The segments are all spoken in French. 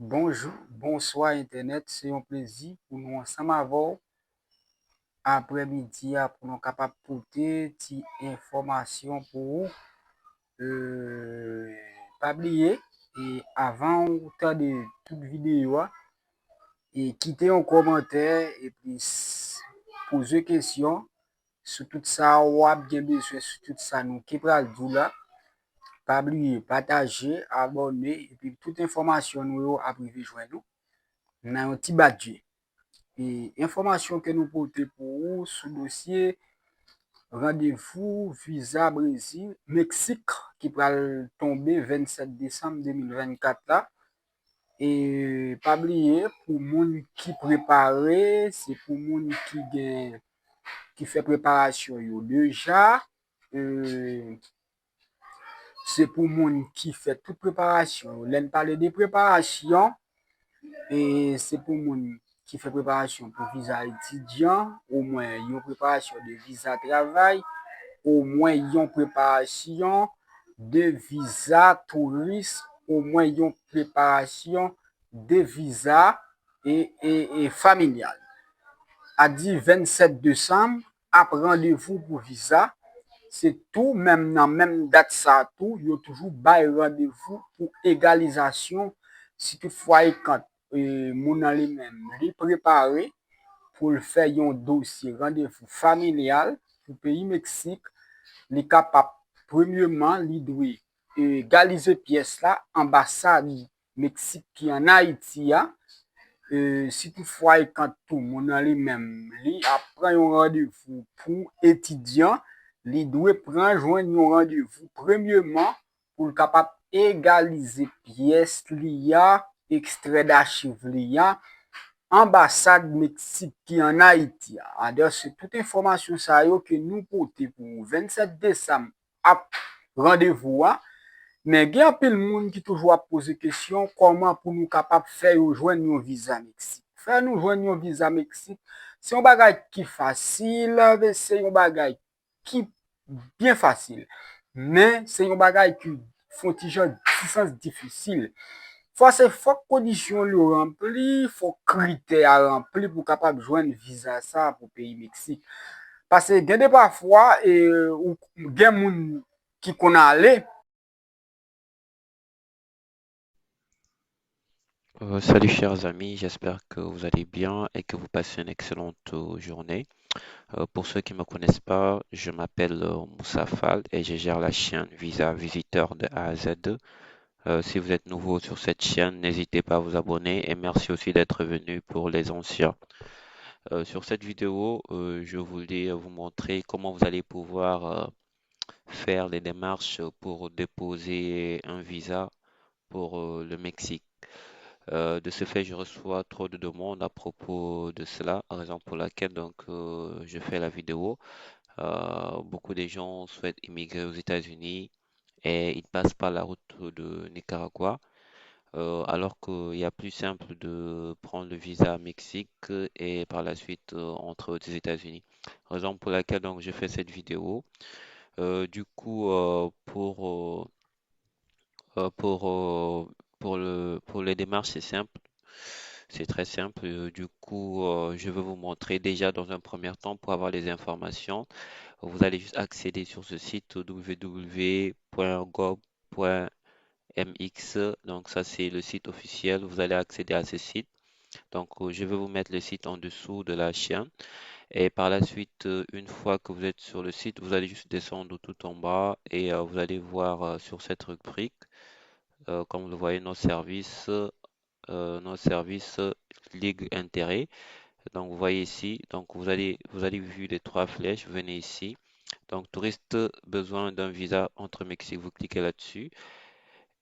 Bonjour, bonsoir Internet, c'est un plaisir pour nous ensemble avoir après-midi pour nous capables de porter des informations pour vous. Pas oublier et avant de toute vidéo et quitter un commentaire et puis poser question sur tout ça ou bien besoin sur tout ça nous qui pral tout là. Pas oublier partager, abonner et puis toute information nous après joindre nous dans un petit badge. Et information que nous portons pour vous sur le dossier rendez-vous visa Brésil, Mexique qui va tomber 27 décembre 2024 là. Et pas oublier pour monde qui préparé, c'est pour monde qui fait préparation yo déjà. C'est pour monde qui fait toute préparation. L'on parle de préparation et c'est pour monde qui fait préparation pour visa étudiant, au moins une préparation de visa travail, au moins une préparation de visa touriste, au moins une préparation de visa et familial. A dit 27 décembre, après rendez-vous pour visa, c'est tout, même dans même date ça tout, il y a toujours bail rendez-vous pour égalisation si toutefois quand mon lui-même lui préparé pour le faire un dossier rendez-vous familial pour pays Mexique, les capable premièrement lui doit égaliser pièce là ambassade Mexique qui en Haïti a. Si toutefois quand tout mon lui-même lui apprend un rendez-vous pour étudiant, li doit prendre joindre un rendez-vous premièrement pour le capable égaliser pièce liya extrait d'archives liya ambassade Mexique qui en Haïti. Alors c'est toute information ça yo que nous porter pour 27 décembre à rendez-vous. Mais il y a plein de monde qui toujours pose question comment pour nous capable faire joindre un visa Mexique. Faire nous joindre un visa Mexique, c'est un bagage qui facile, c'est un bagage qui bien facile. Mais c'est un bagage qui font toujours difficile. Faut condition le rempli, faut critères à remplir pour capable joindre visa ça pour pays Mexique. Parce que des parfois ou gen moun qui qu'on aller. Salut chers amis, j'espère que vous allez bien et que vous passez une excellente journée. Pour ceux qui ne me connaissent pas, je m'appelle Moussa Fall et je gère la chaîne Visa Visiteur de A à Z. Si vous êtes nouveau sur cette chaîne, n'hésitez pas à vous abonner et merci aussi d'être venu pour les anciens. Sur cette vidéo, je voulais vous montrer comment vous allez pouvoir faire les démarches pour déposer un visa pour le Mexique. De ce fait, je reçois trop de demandes à propos de cela, raison pour laquelle je fais la vidéo. Beaucoup de gens souhaitent immigrer aux États-Unis et ils passent par la route de Nicaragua, alors qu'il y a plus simple de prendre le visa Mexique et par la suite entrer aux États-Unis. Raison pour laquelle je fais cette vidéo. Du coup, pour, pour les démarches, c'est simple. C'est très simple. Du coup, je vais vous montrer déjà dans un premier temps pour avoir les informations. Vous allez juste accéder sur ce site www.gov.mx. Donc ça, c'est le site officiel. Vous allez accéder à ce site. Donc je vais vous mettre le site en dessous de la chaîne. Et par la suite, une fois que vous êtes sur le site, vous allez juste descendre tout en bas et vous allez voir sur cette rubrique, comme vous le voyez, nos services Ligue Intérêt. Donc, vous voyez ici, donc vous allez vu les trois flèches, venez ici. Donc, touriste besoin d'un visa entre Mexique, vous cliquez là-dessus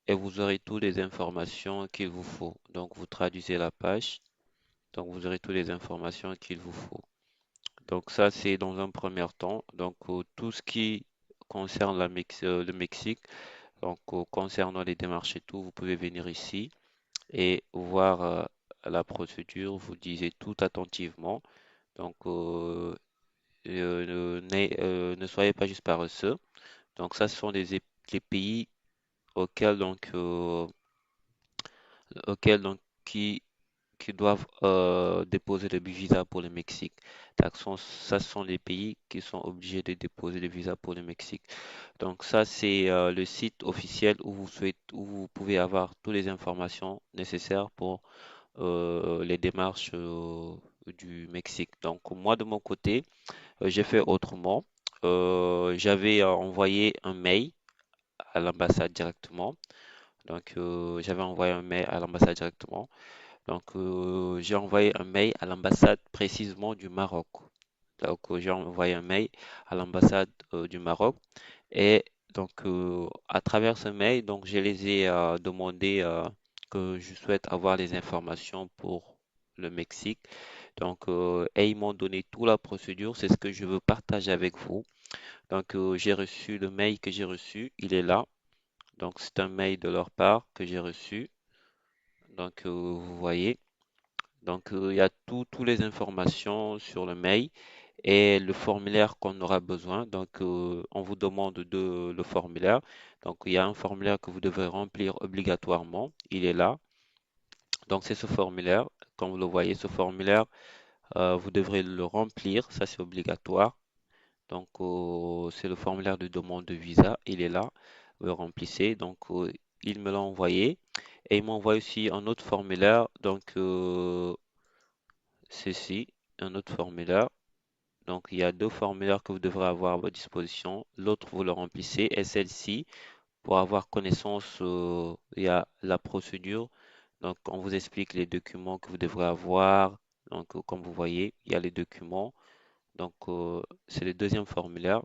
et vous aurez toutes les informations qu'il vous faut. Donc, vous traduisez la page. Donc, vous aurez toutes les informations qu'il vous faut. Donc, ça, c'est dans un premier temps. Donc, tout ce qui concerne le Mexique, donc concernant les démarches et tout, vous pouvez venir ici et voir la procédure. Vous lisez tout attentivement. Donc, ne soyez pas juste paresseux. Donc, ça, ce sont les pays auxquels qui doivent déposer le visa pour le Mexique. Donc, ça sont les pays qui sont obligés de déposer le visa pour le Mexique. Donc ça, c'est le site officiel où vous pouvez avoir toutes les informations nécessaires pour les démarches du Mexique. Donc moi, de mon côté, j'ai fait autrement. J'avais envoyé un mail à l'ambassade directement. Donc j'avais envoyé un mail à l'ambassade directement. Donc j'ai envoyé un mail à l'ambassade précisément du Maroc. Donc j'ai envoyé un mail à l'ambassade du Maroc. Et donc, à travers ce mail, donc, je les ai demandé que je souhaite avoir les informations pour le Mexique. Donc, et ils m'ont donné toute la procédure. C'est ce que je veux partager avec vous. Donc, j'ai reçu le mail que j'ai reçu. Il est là. Donc, c'est un mail de leur part que j'ai reçu. Donc, vous voyez. Donc, il y a toutes les informations sur le mail et le formulaire qu'on aura besoin. Donc, on vous demande le formulaire. Donc, il y a un formulaire que vous devez remplir obligatoirement. Il est là. Donc, c'est ce formulaire. Comme vous le voyez, ce formulaire, vous devrez le remplir. Ça, c'est obligatoire. Donc, c'est le formulaire de demande de visa. Il est là. Vous le remplissez. Donc, il me l'a envoyé. Et il m'a envoyé aussi un autre formulaire. Donc, ceci, un autre formulaire. Donc, il y a deux formulaires que vous devrez avoir à votre disposition. L'autre, vous le remplissez. Et celle-ci, pour avoir connaissance, il y a la procédure. Donc, on vous explique les documents que vous devrez avoir. Donc, comme vous voyez, il y a les documents. Donc, c'est le deuxième formulaire.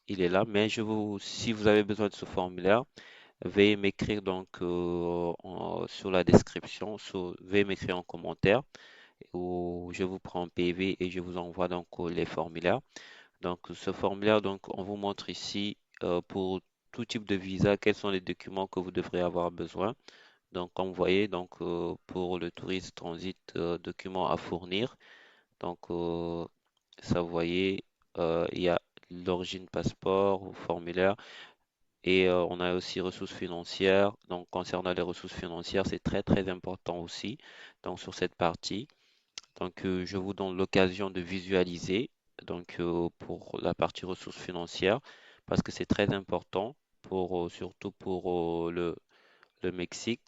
Il est là. Mais si vous avez besoin de ce formulaire, veuillez m'écrire donc sur la description. Veuillez m'écrire en commentaire où je vous prends en PV et je vous envoie donc les formulaires. Donc, ce formulaire, donc, on vous montre ici pour tout type de visa, quels sont les documents que vous devrez avoir besoin. Donc, comme vous voyez, donc, pour le touriste transit, documents à fournir. Donc, ça, vous voyez, il y a l'origine passeport, formulaire, et on a aussi ressources financières. Donc, concernant les ressources financières, c'est très, très important aussi. Donc, sur cette partie. Donc, je vous donne l'occasion de visualiser donc pour la partie ressources financières parce que c'est très important surtout pour le Mexique.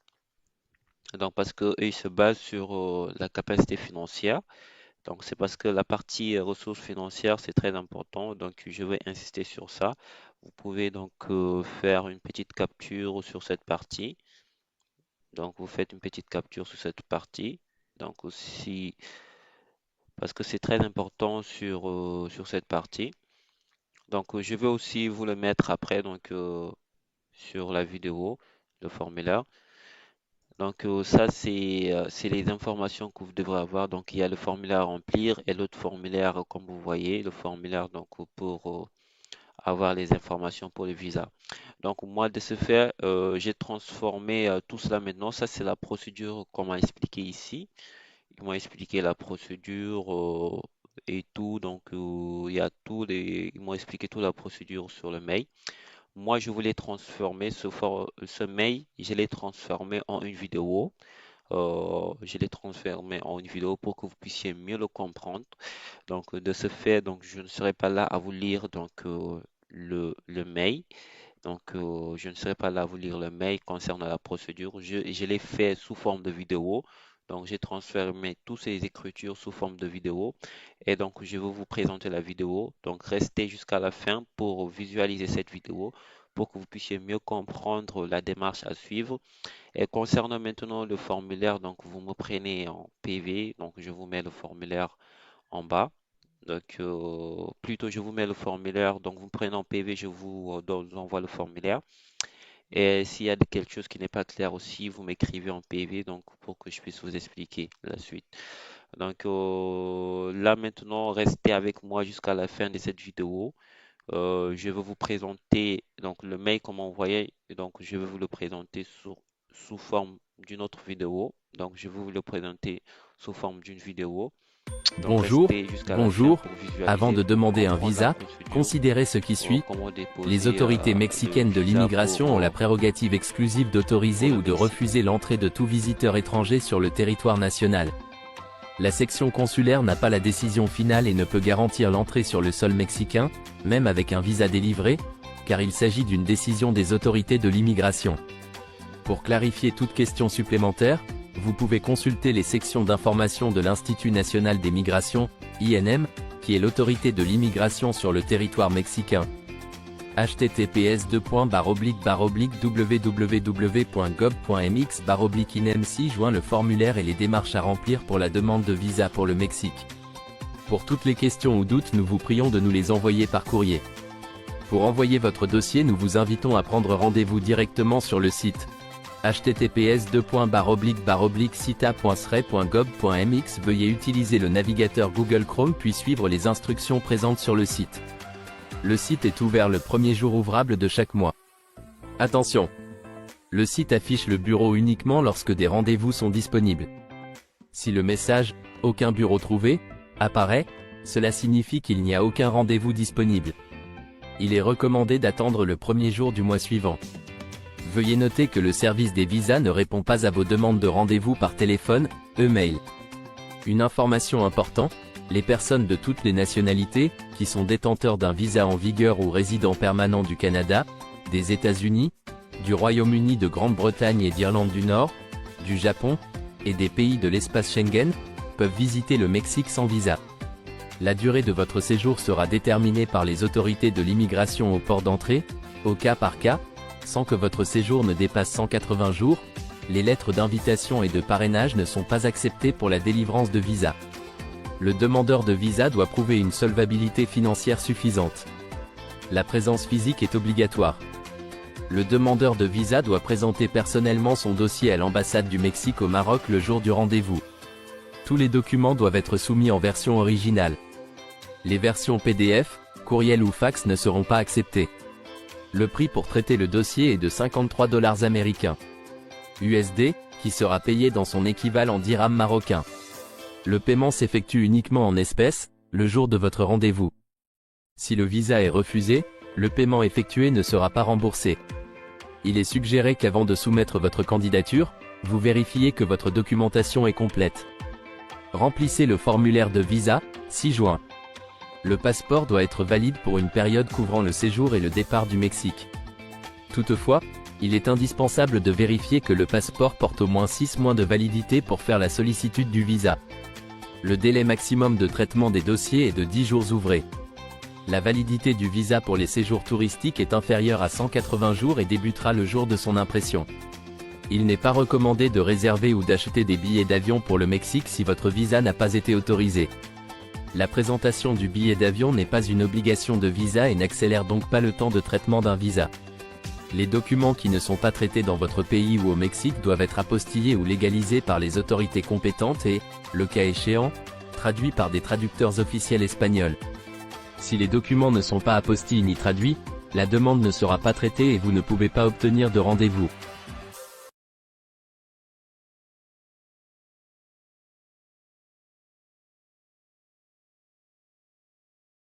Donc, parce que eux, ils se basent sur la capacité financière. Donc, c'est parce que la partie ressources financières, c'est très important. Donc, je vais insister sur ça. Vous pouvez donc faire une petite capture sur cette partie. Donc, vous faites une petite capture sur cette partie. Donc, aussi, parce que c'est très important sur cette partie. Donc, je vais aussi vous le mettre après donc, sur la vidéo, le formulaire. Donc, ça, c'est les informations que vous devrez avoir. Donc, il y a le formulaire à remplir et l'autre formulaire, comme vous voyez, le formulaire donc, pour avoir les informations pour le visa. Donc, moi, de ce fait, j'ai transformé tout cela maintenant. Ça, c'est la procédure qu'on m'a expliqué ici. Ils m'ont expliqué la procédure et tout. Donc, ils m'ont expliqué toute la procédure sur le mail. Moi, je voulais transformer ce mail, je l'ai transformé en une vidéo. Je l'ai transformé en une vidéo pour que vous puissiez mieux le comprendre. Donc, de ce fait, donc, je ne serai pas là à vous lire donc, le mail. Donc, je ne serai pas là à vous lire le mail concernant la procédure. Je l'ai fait sous forme de vidéo. Donc, j'ai transformé toutes ces écritures sous forme de vidéo. Et donc, je vais vous présenter la vidéo. Donc, restez jusqu'à la fin pour visualiser cette vidéo, pour que vous puissiez mieux comprendre la démarche à suivre. Et concernant maintenant le formulaire, donc, vous me prenez en PV. Donc, je vous mets le formulaire en bas. Donc, plutôt, je vous mets le formulaire. Donc, vous prenez en PV, je vous envoie le formulaire. Et s'il y a quelque chose qui n'est pas clair aussi, vous m'écrivez en PV donc, pour que je puisse vous expliquer la suite. Donc, là maintenant, restez avec moi jusqu'à la fin de cette vidéo. Je vais vous présenter donc, le mail qu'on m'a envoyé. Donc, je vais vous le présenter sous forme d'une autre vidéo. Donc, je vais vous le présenter sous forme d'une vidéo. Donc Bonjour, restez jusqu'à la fin bonjour. pour visualiser Avant de demander un comment visa, Datun Studio, considérez ce qui suit. comment déposer Les autorités le mexicaines de visa l'immigration pour, ont la prérogative exclusive d'autoriser pour le ou de Mexique. refuser l'entrée de tout visiteur étranger sur le territoire national. La section consulaire n'a pas la décision finale et ne peut garantir l'entrée sur le sol mexicain, même avec un visa délivré, car il s'agit d'une décision des autorités de l'immigration. Pour clarifier toute question supplémentaire, vous pouvez consulter les sections d'information de l'Institut national des migrations, INM, qui est l'autorité de l'immigration sur le territoire mexicain. https://www.gov.mx/INM ci joint le formulaire et les démarches à remplir pour la demande de visa pour le Mexique. Pour toutes les questions ou doutes, nous vous prions de nous les envoyer par courrier. Pour envoyer votre dossier, nous vous invitons à prendre rendez-vous directement sur le site https://cita.sre.gov.mx. Veuillez utiliser le navigateur Google Chrome puis suivre les instructions présentes sur le site. Le site est ouvert le premier jour ouvrable de chaque mois. Attention! Le site affiche le bureau uniquement lorsque des rendez-vous sont disponibles. Si le message « Aucun bureau trouvé » apparaît, cela signifie qu'il n'y a aucun rendez-vous disponible. Il est recommandé d'attendre le premier jour du mois suivant. Veuillez noter que le service des visas ne répond pas à vos demandes de rendez-vous par téléphone, e-mail. Une information importante, les personnes de toutes les nationalités, qui sont détenteurs d'un visa en vigueur ou résidents permanents du Canada, des États-Unis, du Royaume-Uni, de Grande-Bretagne et d'Irlande du Nord, du Japon, et des pays de l'espace Schengen, peuvent visiter le Mexique sans visa. La durée de votre séjour sera déterminée par les autorités de l'immigration au port d'entrée, au cas par cas, sans que votre séjour ne dépasse 180 jours, les lettres d'invitation et de parrainage ne sont pas acceptées pour la délivrance de visa. Le demandeur de visa doit prouver une solvabilité financière suffisante. La présence physique est obligatoire. Le demandeur de visa doit présenter personnellement son dossier à l'ambassade du Mexique au Maroc le jour du rendez-vous. Tous les documents doivent être soumis en version originale. Les versions PDF, courriel ou fax ne seront pas acceptées. Le prix pour traiter le dossier est de $53 américains. USD, qui sera payé dans son équivalent dirham marocain. Le paiement s'effectue uniquement en espèces, le jour de votre rendez-vous. Si le visa est refusé, le paiement effectué ne sera pas remboursé. Il est suggéré qu'avant de soumettre votre candidature, vous vérifiez que votre documentation est complète. Remplissez le formulaire de visa, 6 juin. Le passeport doit être valide pour une période couvrant le séjour et le départ du Mexique. Toutefois, il est indispensable de vérifier que le passeport porte au moins 6 mois de validité pour faire la sollicitude du visa. Le délai maximum de traitement des dossiers est de 10 jours ouvrés. La validité du visa pour les séjours touristiques est inférieure à 180 jours et débutera le jour de son impression. Il n'est pas recommandé de réserver ou d'acheter des billets d'avion pour le Mexique si votre visa n'a pas été autorisé. La présentation du billet d'avion n'est pas une obligation de visa et n'accélère donc pas le temps de traitement d'un visa. Les documents qui ne sont pas traités dans votre pays ou au Mexique doivent être apostillés ou légalisés par les autorités compétentes et, le cas échéant, traduits par des traducteurs officiels espagnols. Si les documents ne sont pas apostillés ni traduits, la demande ne sera pas traitée et vous ne pouvez pas obtenir de rendez-vous.